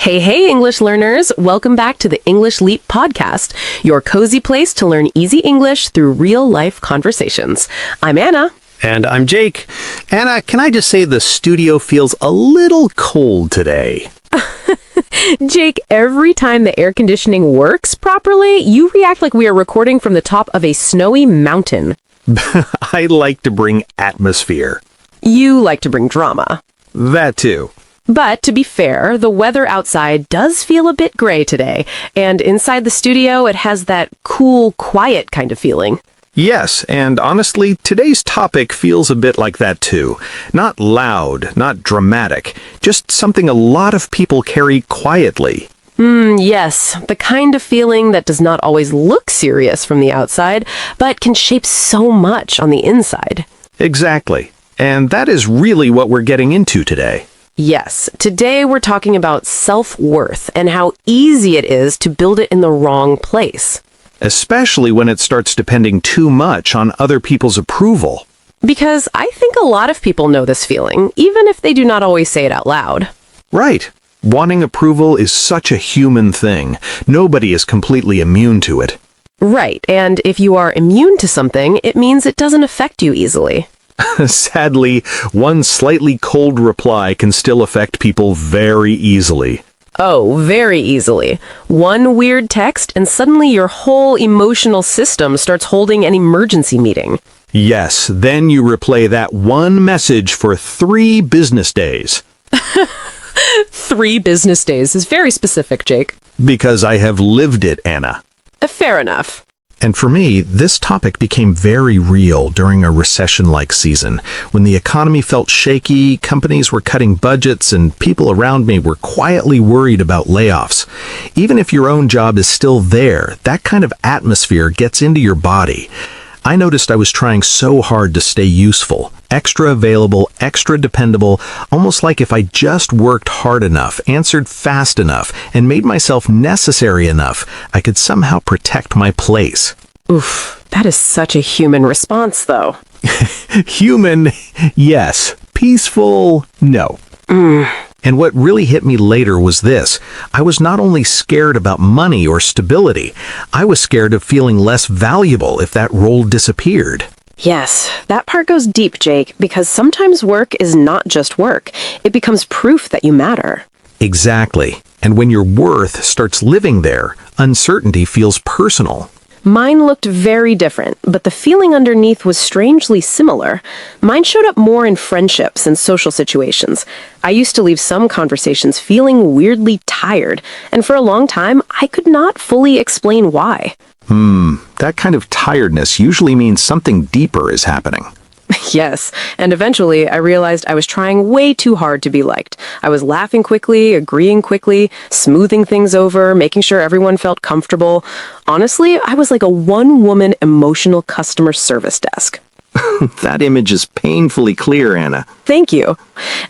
Hey, English learners! Welcome back to the English Leap podcast, your cozy place to learn easy English through real-life conversations. I'm Anna. And I'm Jake. Anna, can I just say the studio feels a little cold today? Jake, every time the air conditioning works properly, you react like we are recording from the top of a snowy mountain. I like to bring atmosphere. You like to bring drama. That too. But to be fair, the weather outside does feel a bit gray today, and inside the studio it has that cool, quiet kind of feeling. Yes, and honestly, today's topic feels a bit like that too. Not loud, not dramatic, just something a lot of people carry quietly. Yes, the kind of feeling that does not always look serious from the outside, but can shape so much on the inside. Exactly. And that is really what we're getting into today. Yes, today we're talking about self-worth and how easy it is to build it in the wrong place. Especially when it starts depending too much on other people's approval. Because I think a lot of people know this feeling, even if they do not always say it out loud. Right. Wanting approval is such a human thing. Nobody is completely immune to it. Right, and if you are immune to something, it means it doesn't affect you easily. Sadly, one slightly cold reply can still affect people very easily. Oh, very easily. One weird text and suddenly your whole emotional system starts holding an emergency meeting. Yes, then you replay that one message for 3 business days. 3 business days is very specific, Jake. Because I have lived it, Anna. Fair enough. And for me, this topic became very real during a recession-like season, when the economy felt shaky, companies were cutting budgets, and people around me were quietly worried about layoffs. Even if your own job is still there, that kind of atmosphere gets into your body. I noticed I was trying so hard to stay useful, extra available, extra dependable, almost like if I just worked hard enough, answered fast enough, and made myself necessary enough, I could somehow protect my place. Oof, that is such a human response, though. Human, yes. Peaceful, no. And what really hit me later was this. I was not only scared about money or stability, I was scared of feeling less valuable if that role disappeared. Yes, that part goes deep, Jake, because sometimes work is not just work. It becomes proof that you matter. Exactly. And when your worth starts living there, uncertainty feels personal. Mine looked very different, but the feeling underneath was strangely similar. Mine showed up more in friendships and social situations. I used to leave some conversations feeling weirdly tired, and for a long time, I could not fully explain why. That kind of tiredness usually means something deeper is happening. Yes, and eventually I realized I was trying way too hard to be liked. I was laughing quickly, agreeing quickly, smoothing things over, making sure everyone felt comfortable. Honestly, I was like a one-woman emotional customer service desk. That image is painfully clear, Anna. Thank you.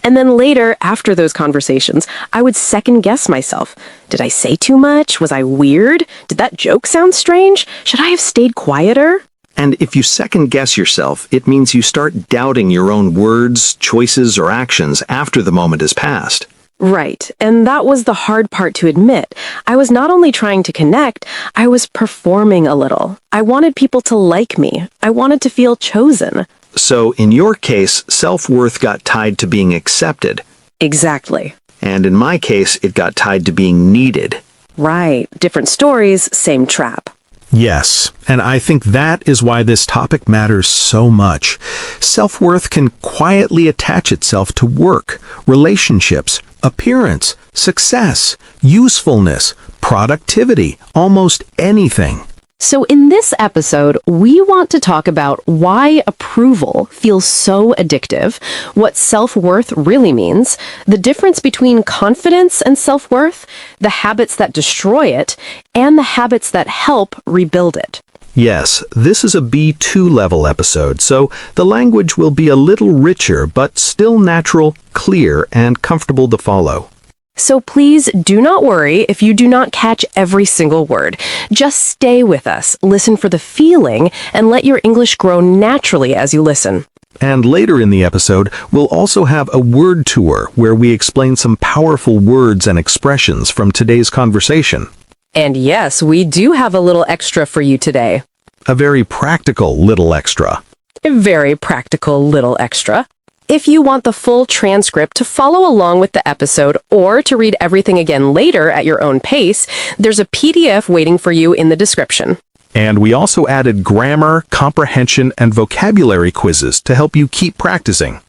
And then later, after those conversations, I would second-guess myself. Did I say too much? Was I weird? Did that joke sound strange? Should I have stayed quieter? And if you second-guess yourself, it means you start doubting your own words, choices, or actions after the moment has passed. Right, and that was the hard part to admit. I was not only trying to connect, I was performing a little. I wanted people to like me. I wanted to feel chosen. So, in your case, self-worth got tied to being accepted. Exactly. And in my case, it got tied to being needed. Right, different stories, same trap. Yes, and I think that is why this topic matters so much. Self-worth can quietly attach itself to work, relationships, appearance, success, usefulness, productivity, almost anything. So in this episode, we want to talk about why approval feels so addictive, what self-worth really means, the difference between confidence and self-worth, the habits that destroy it, and the habits that help rebuild it. Yes, this is a B2 level episode, so the language will be a little richer, but still natural, clear, and comfortable to follow. So please do not worry if you do not catch every single word. Just stay with us, listen for the feeling, and let your English grow naturally as you listen. And later in the episode, we'll also have a word tour where we explain some powerful words and expressions from today's conversation. And yes, we do have a little extra for you today. A very practical little extra. A very practical little extra. If you want the full transcript to follow along with the episode or to read everything again later at your own pace, there's a PDF waiting for you in the description. And we also added grammar, comprehension, and vocabulary quizzes to help you keep practicing.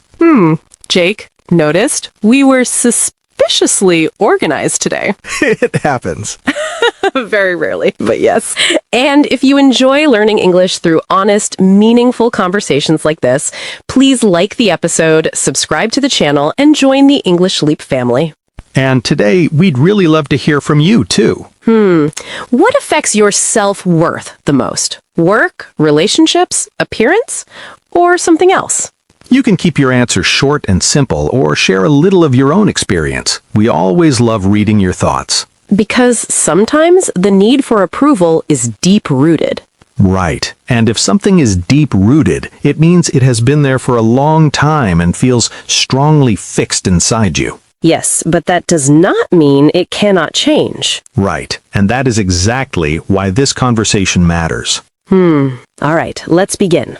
Jake, noticed? We were suspiciously organized today. It happens. Very rarely, but yes. And if you enjoy learning English through honest, meaningful conversations like this, please like the episode, subscribe to the channel, and join the English Leap family. And today, we'd really love to hear from you, too. What affects your self-worth the most? Work, relationships, appearance, or something else? You can keep your answer short and simple or share a little of your own experience. We always love reading your thoughts. Because sometimes the need for approval is deep-rooted. Right. And if something is deep-rooted, it means it has been there for a long time and feels strongly fixed inside you. Yes, but that does not mean it cannot change. Right. And that is exactly why this conversation matters. All right, let's begin.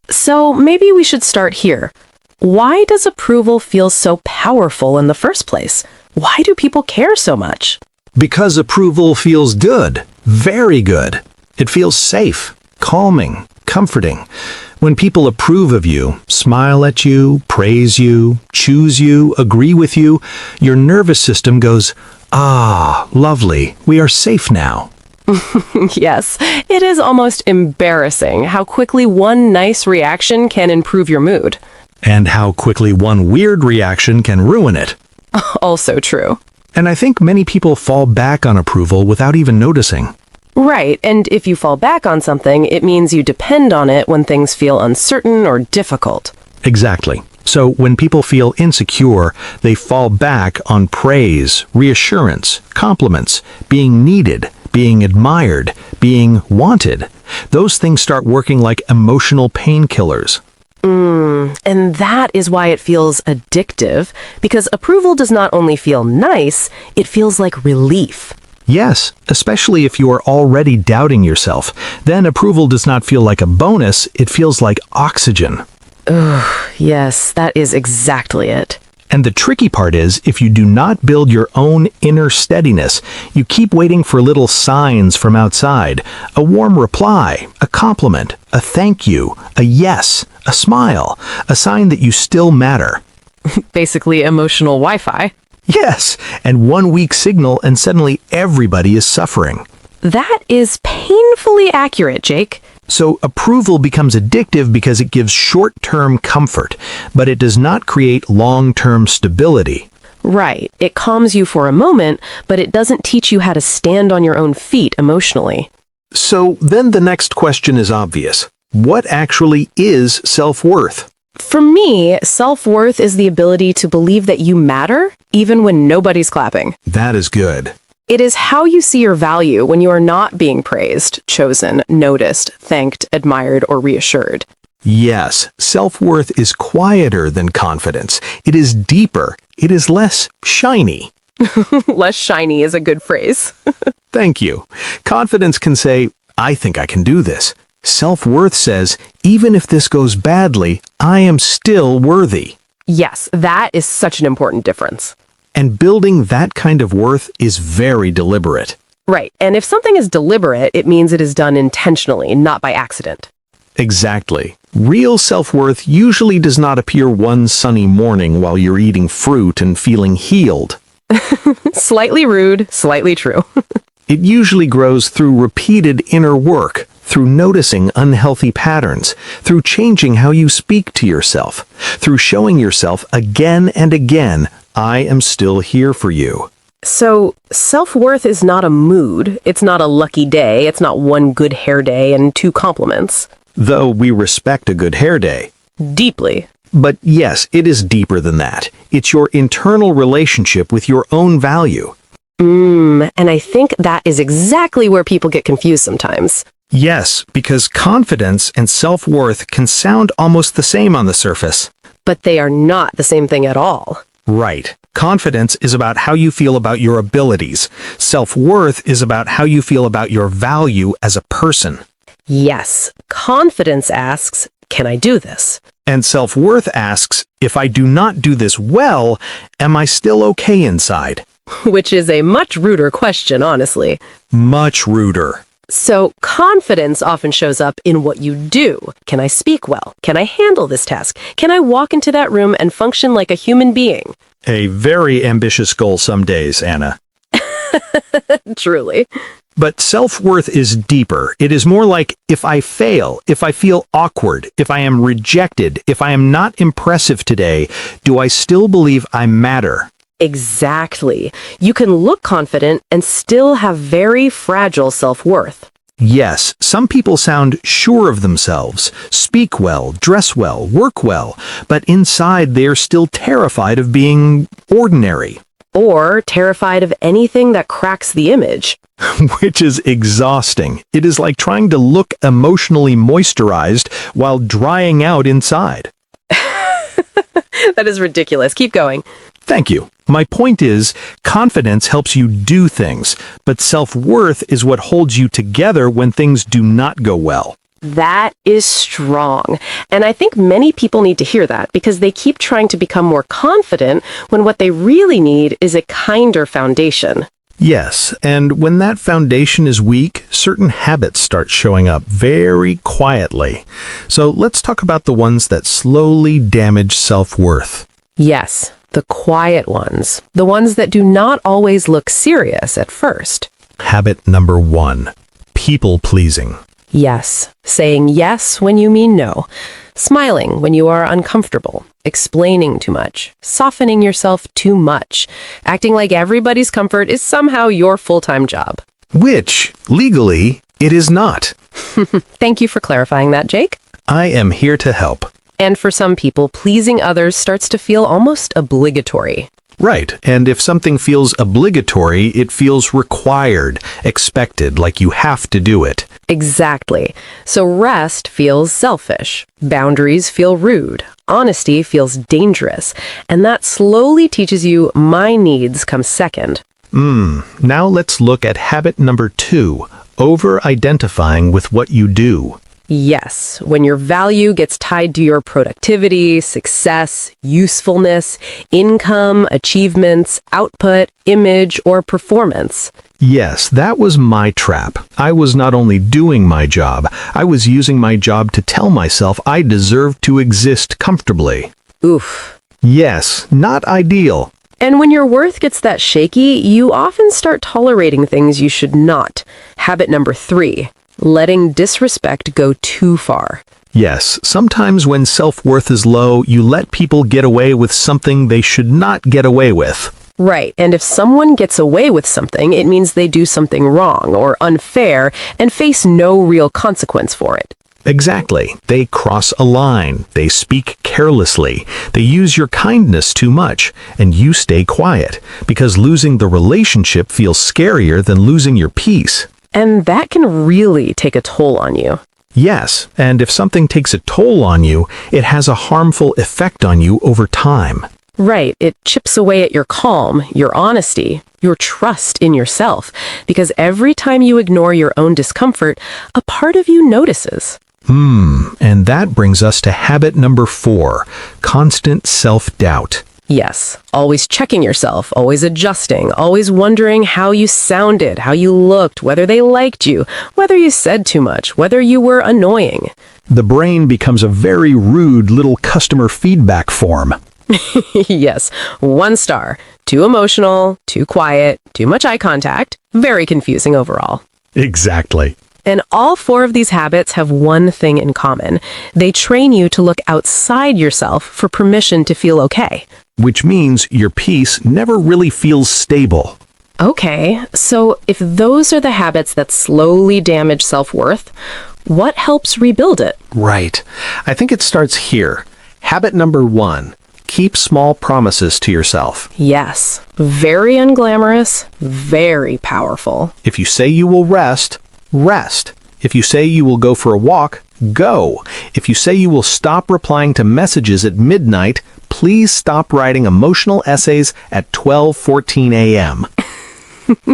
So maybe we should start here. Why does approval feel so powerful in the first place? Why do people care so much? Because approval feels good. Very good. It feels safe, calming, comforting. When people approve of you, smile at you, praise you, choose you, agree with you, your nervous system goes, "Ah, lovely, we are safe now." Yes, it is almost embarrassing how quickly one nice reaction can improve your mood. And how quickly one weird reaction can ruin it. Also true. And I think many people fall back on approval without even noticing. Right, and if you fall back on something, it means you depend on it when things feel uncertain or difficult. Exactly. So when people feel insecure, they fall back on praise, reassurance, compliments, being needed, being admired, being wanted. Those things start working like emotional painkillers. And that is why it feels addictive, because approval does not only feel nice, it feels like relief. Yes, especially if you are already doubting yourself. Then approval does not feel like a bonus, it feels like oxygen. Yes, that is exactly it. And the tricky part is, if you do not build your own inner steadiness, you keep waiting for little signs from outside. A warm reply, a compliment, a thank you, a yes, a smile, a sign that you still matter. Basically emotional Wi-Fi. Yes, and one weak signal and suddenly everybody is suffering. That is painfully accurate, Jake. So approval becomes addictive because it gives short-term comfort, but it does not create long-term stability. Right. It calms you for a moment, but it doesn't teach you how to stand on your own feet emotionally. So then the next question is obvious. What actually is self-worth? For me, self-worth is the ability to believe that you matter, even when nobody's clapping. That is good. It is how you see your value when you are not being praised, chosen, noticed, thanked, admired, or reassured. Yes, self-worth is quieter than confidence. It is deeper. It is less shiny. Less shiny is a good phrase. Thank you. Confidence can say, "I think I can do this." Self-worth says, "Even if this goes badly, I am still worthy." Yes, that is such an important difference. And building that kind of worth is very deliberate. Right, and if something is deliberate, it means it is done intentionally, not by accident. Exactly. Real self-worth usually does not appear one sunny morning while you're eating fruit and feeling healed. Slightly rude, slightly true. It usually grows through repeated inner work, through noticing unhealthy patterns, through changing how you speak to yourself, through showing yourself again and again, "I am still here for you." So, self-worth is not a mood. It's not a lucky day. It's not one good hair day and 2 compliments. Though we respect a good hair day. Deeply. But yes, it is deeper than that. It's your internal relationship with your own value. And I think that is exactly where people get confused sometimes. Yes, because confidence and self-worth can sound almost the same on the surface. But they are not the same thing at all. Right. Confidence is about how you feel about your abilities. Self-worth is about how you feel about your value as a person. Yes, confidence asks, can I do this? And self-worth asks, if I do not do this well, am I still okay inside? Which is a much ruder question, honestly. Much ruder. So, confidence often shows up in what you do. Can I speak well? Can I handle this task? Can I walk into that room and function like a human being? A very ambitious goal some days, Anna. Truly. But self-worth is deeper. It is more like, if I fail, if I feel awkward, if I am rejected, if I am not impressive today, do I still believe I matter? Exactly. You can look confident and still have very fragile self-worth. Yes, some people sound sure of themselves, speak well, dress well, work well, but inside they're still terrified of being ordinary. Or terrified of anything that cracks the image. Which is exhausting. It is like trying to look emotionally moisturized while drying out inside. That is ridiculous. Keep going. Thank you. My point is, confidence helps you do things, but self-worth is what holds you together when things do not go well. That is strong. And I think many people need to hear that because they keep trying to become more confident when what they really need is a kinder foundation. Yes, and when that foundation is weak, certain habits start showing up very quietly. So let's talk about the ones that slowly damage self-worth. Yes, the quiet ones. The ones that do not always look serious at first. Habit number 1, people-pleasing. Yes, saying yes when you mean no. Smiling when you are uncomfortable. Explaining too much. Softening yourself too much. Acting like everybody's comfort is somehow your full-time job. Which, legally, it is not. Thank you for clarifying that, Jake. I am here to help. And for some people, pleasing others starts to feel almost obligatory. Right, and if something feels obligatory, it feels required, expected, like you have to do it. Exactly. So rest feels selfish. Boundaries feel rude. Honesty feels dangerous. And that slowly teaches you my needs come second. Now let's look at habit number 2, over-identifying with what you do. Yes, when your value gets tied to your productivity, success, usefulness, income, achievements, output, image, or performance. Yes, that was my trap. I was not only doing my job, I was using my job to tell myself I deserved to exist comfortably. Oof. Yes, not ideal. And when your worth gets that shaky, you often start tolerating things you should not. Habit number 3. Letting disrespect go too far. Yes, sometimes when self-worth is low, you let people get away with something they should not get away with. Right, and if someone gets away with something, it means they do something wrong or unfair and face no real consequence for it. Exactly. They cross a line. They speak carelessly. They use your kindness too much, and you stay quiet, because losing the relationship feels scarier than losing your peace. And that can really take a toll on you. Yes, and if something takes a toll on you, it has a harmful effect on you over time. Right, it chips away at your calm, your honesty, your trust in yourself, because every time you ignore your own discomfort, a part of you notices. And that brings us to habit number 4, constant self-doubt. Yes, always checking yourself, always adjusting, always wondering how you sounded, how you looked, whether they liked you, whether you said too much, whether you were annoying. The brain becomes a very rude little customer feedback form. Yes, 1 star. Too emotional, too quiet, too much eye contact. Very confusing overall. Exactly. And all 4 of these habits have one thing in common. They train you to look outside yourself for permission to feel okay. Which means your peace never really feels stable. Okay, so if those are the habits that slowly damage self-worth, what helps rebuild it? Right. I think it starts here. Habit number 1. Keep small promises to yourself. Yes, very unglamorous, very powerful. If you say you will rest, rest. If you say you will go for a walk, go. If you say you will stop replying to messages at midnight, please stop writing emotional essays at 12:14 a.m.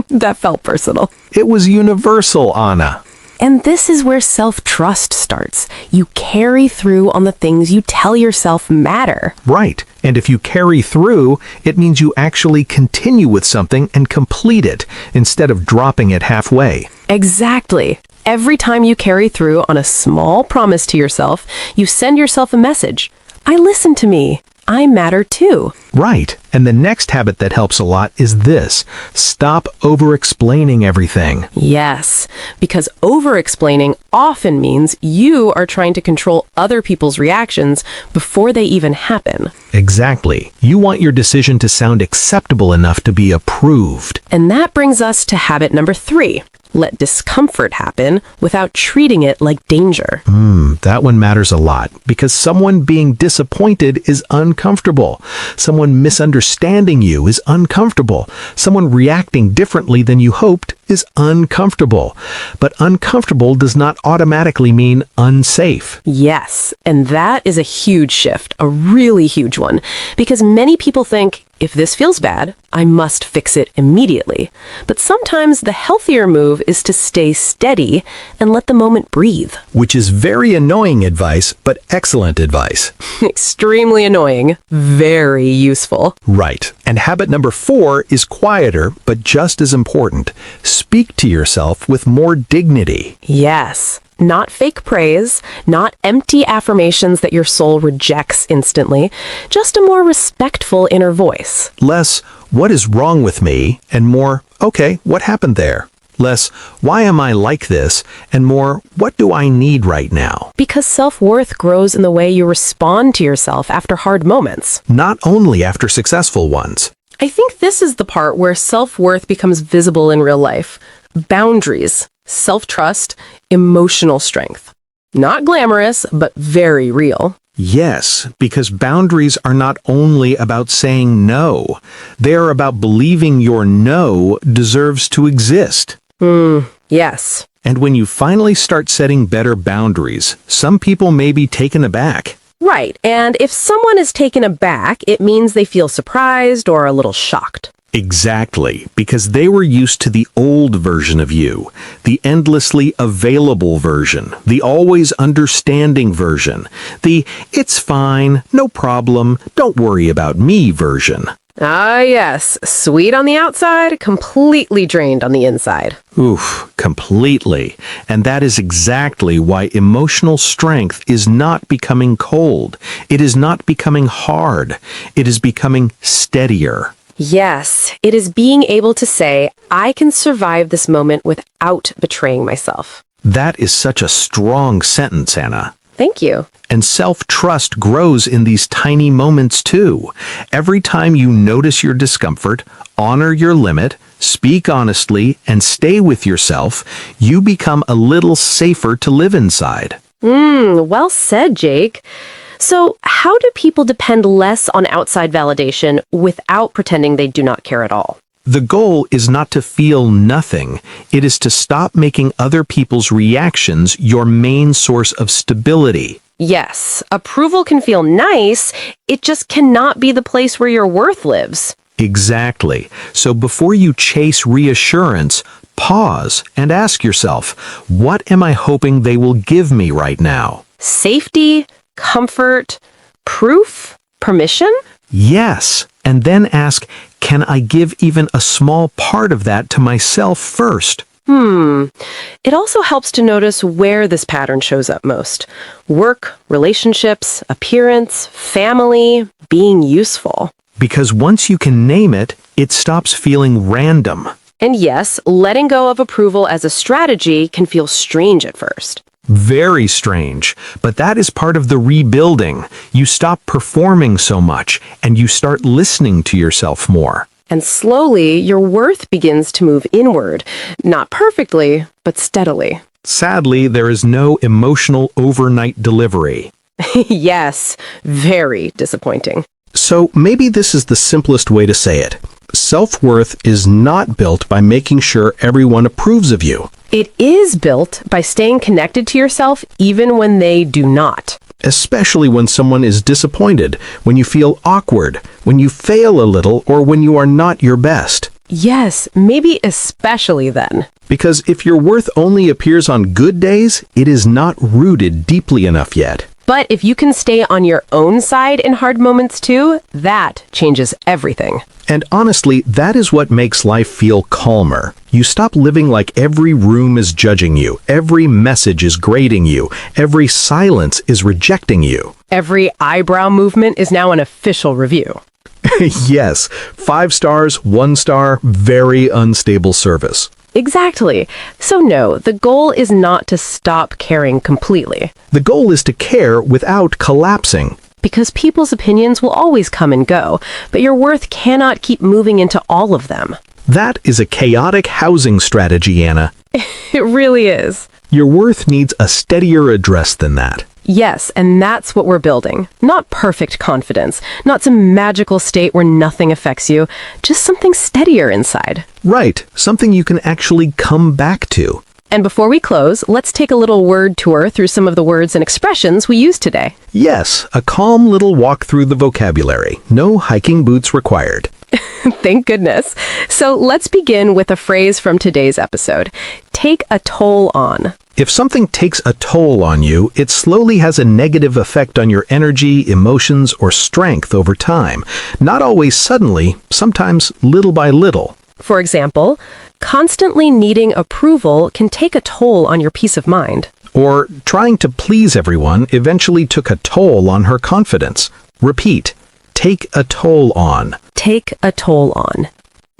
That felt personal. It was universal, Anna. And this is where self-trust starts. You carry through on the things you tell yourself matter. Right. And if you carry through, it means you actually continue with something and complete it instead of dropping it halfway. Exactly. Every time you carry through on a small promise to yourself, you send yourself a message. I listen to me. I matter too. Right. And the next habit that helps a lot is this. Stop over-explaining everything. Yes, because over-explaining often means you are trying to control other people's reactions before they even happen. Exactly. You want your decision to sound acceptable enough to be approved. And that brings us to habit number 3. Let discomfort happen without treating it like danger. That one matters a lot because someone being disappointed is uncomfortable. Someone misunderstanding you is uncomfortable. Someone reacting differently than you hoped is uncomfortable. But uncomfortable does not automatically mean unsafe. Yes, and that is a huge shift, a really huge one, because many people think, if this feels bad, I must fix it immediately. But sometimes the healthier move is to stay steady and let the moment breathe. Which is very annoying advice, but excellent advice. Extremely annoying, very useful. Right. And habit number 4 is quieter, but just as important. Speak to yourself with more dignity. Yes. Not fake praise, not empty affirmations that your soul rejects instantly, just a more respectful inner voice. Less, what is wrong with me? And more, okay, what happened there? Less, why am I like this? And more, what do I need right now? Because self-worth grows in the way you respond to yourself after hard moments. Not only after successful ones. I think this is the part where self-worth becomes visible in real life. Boundaries, self-trust, emotional strength. Not glamorous, but very real. Yes, because boundaries are not only about saying no. They are about believing your no deserves to exist. Yes. And when you finally start setting better boundaries, some people may be taken aback. Right, and if someone is taken aback, it means they feel surprised or a little shocked. Exactly, because they were used to the old version of you, the endlessly available version, the always understanding version, the it's fine, no problem, don't worry about me version. Ah, yes. Sweet on the outside, completely drained on the inside. Oof, completely. And that is exactly why emotional strength is not becoming cold. It is not becoming hard. It is becoming steadier. Yes, it is being able to say, I can survive this moment without betraying myself. That is such a strong sentence, Anna. Thank you. And self-trust grows in these tiny moments too. Every time you notice your discomfort, honor your limit, speak honestly, and stay with yourself, you become a little safer to live inside. Well said, Jake. So, how do people depend less on outside validation without pretending they do not care at all? The goal is not to feel nothing. It is to stop making other people's reactions your main source of stability. Yes, approval can feel nice, it just cannot be the place where your worth lives. Exactly. So before you chase reassurance, pause and ask yourself, what am I hoping they will give me right now? Safety, comfort, proof, permission? Yes. And then ask, can I give even a small part of that to myself first? It also helps to notice where this pattern shows up most. Work, relationships, appearance, family, being useful. Because once you can name it, it stops feeling random. And yes, letting go of approval as a strategy can feel strange at first. Very strange, but that is part of the rebuilding. You stop performing so much, and you start listening to yourself more. And slowly, your worth begins to move inward. Not perfectly, but steadily. Sadly, there is no emotional overnight delivery. Yes, very disappointing. So maybe this is the simplest way to say it. Self-worth is not built by making sure everyone approves of you. It is built by staying connected to yourself even when they do not. Especially when someone is disappointed, when you feel awkward, when you fail a little, or when you are not your best. Yes, maybe especially then. Because if your worth only appears on good days, it is not rooted deeply enough yet. But if you can stay on your own side in hard moments too, that changes everything. And honestly, that is what makes life feel calmer. You stop living like every room is judging you, every message is grading you, every silence is rejecting you. Every eyebrow movement is now an official review. Yes, 5 stars, 1 star, very unstable service. Exactly. So no, the goal is not to stop caring completely. The goal is to care without collapsing. Because people's opinions will always come and go, but your worth cannot keep moving into all of them. That is a chaotic housing strategy, Anna. It really is. Your worth needs a steadier address than that. Yes, and that's what we're building. Not perfect confidence, not some magical state where nothing affects you, just something steadier inside. Right, something you can actually come back to. And before we close, let's take a little word tour through some of the words and expressions we used today. Yes, a calm little walk through the vocabulary. No hiking boots required. Thank goodness. So let's begin with a phrase from today's episode. Take a toll on. If something takes a toll on you, it slowly has a negative effect on your energy, emotions, or strength over time. Not always suddenly, sometimes little by little. For example, constantly needing approval can take a toll on your peace of mind. Or trying to please everyone eventually took a toll on her confidence. Repeat, take a toll on. Take a toll on.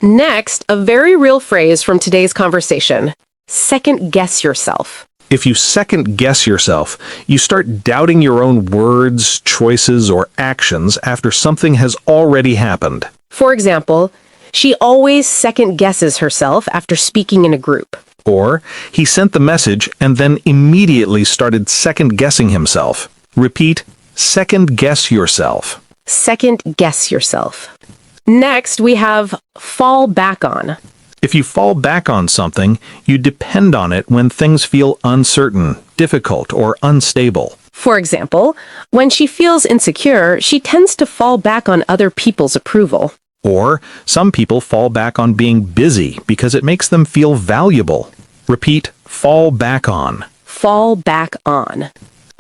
Next, a very real phrase from today's conversation. Second guess yourself. If you second guess yourself, you start doubting your own words, choices, or actions after something has already happened. For example, she always second guesses herself after speaking in a group. Or, he sent the message and then immediately started second guessing himself. Repeat, second guess yourself. Second guess yourself. Next, we have fall back on. If you fall back on something, you depend on it when things feel uncertain, difficult, or unstable. For example, when she feels insecure, she tends to fall back on other people's approval. Or, some people fall back on being busy because it makes them feel valuable. Repeat, fall back on. Fall back on.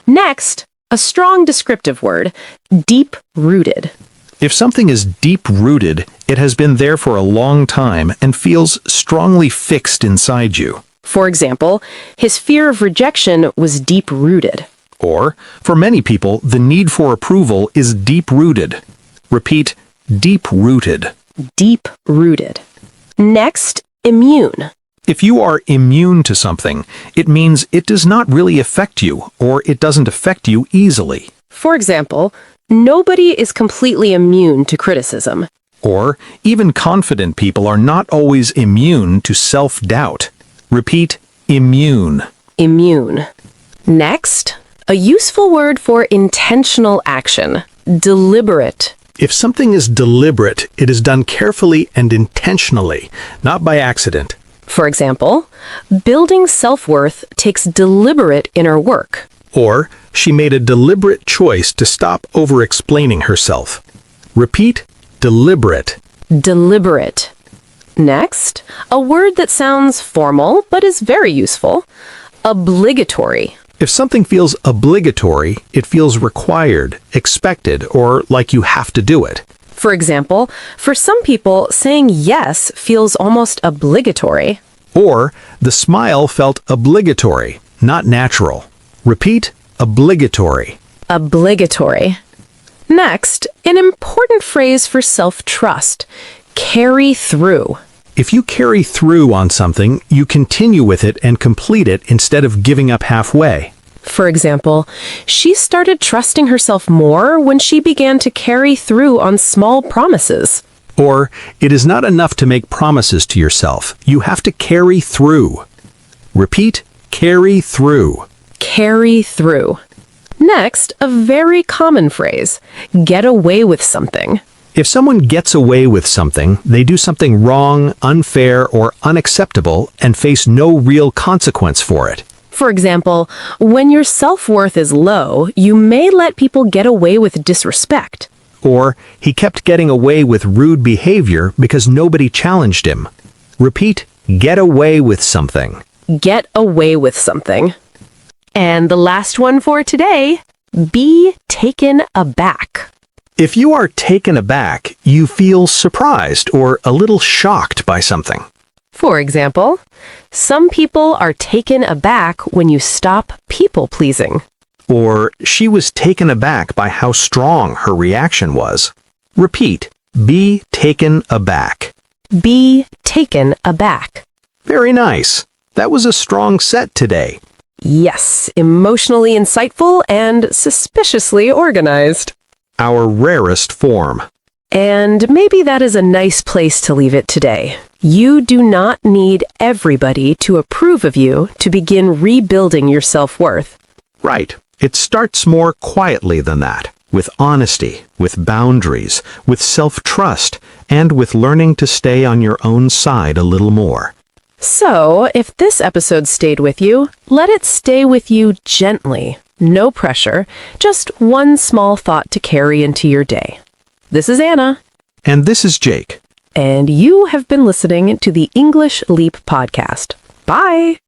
Next, a strong descriptive word, deep-rooted. If something is deep-rooted, it has been there for a long time and feels strongly fixed inside you. For example, his fear of rejection was deep-rooted. Or, for many people, the need for approval is deep-rooted. Repeat, deep-rooted. Deep-rooted. Next, immune. If you are immune to something, it means it does not really affect you, or it doesn't affect you easily. For example, nobody is completely immune to criticism. Or, even confident people are not always immune to self-doubt. Repeat, immune. Immune. Next, a useful word for intentional action, deliberate. If something is deliberate, it is done carefully and intentionally, not by accident. For example, building self-worth takes deliberate inner work. Or, she made a deliberate choice to stop over-explaining herself. Repeat, deliberate. Deliberate. Next, a word that sounds formal but is very useful, obligatory. If something feels obligatory, it feels required, expected, or like you have to do it. For example, for some people, saying yes feels almost obligatory. Or, the smile felt obligatory, not natural. Repeat, obligatory. Obligatory. Next, an important phrase for self-trust, carry through. If you carry through on something, you continue with it and complete it instead of giving up halfway. For example, she started trusting herself more when she began to carry through on small promises. Or, it is not enough to make promises to yourself. You have to carry through. Repeat, carry through. Carry through. Next, a very common phrase, get away with something. If someone gets away with something, they do something wrong, unfair, or unacceptable and face no real consequence for it. For example, when your self-worth is low, you may let people get away with disrespect. Or, he kept getting away with rude behavior because nobody challenged him. Repeat, get away with something. Get away with something. And the last one for today, be taken aback. If you are taken aback, you feel surprised or a little shocked by something. For example, some people are taken aback when you stop people-pleasing. Or, she was taken aback by how strong her reaction was. Repeat, be taken aback. Be taken aback. Very nice. That was a strong set today. Yes, emotionally insightful and suspiciously organized. Our rarest form. And maybe that is a nice place to leave it today. You do not need everybody to approve of you to begin rebuilding your self-worth. Right. It starts more quietly than that, with honesty, with boundaries, with self-trust, and with learning to stay on your own side a little more. So, if this episode stayed with you, let it stay with you gently. No pressure, just one small thought to carry into your day. This is Anna. And this is Jake. And you have been listening to the English Leap podcast. Bye!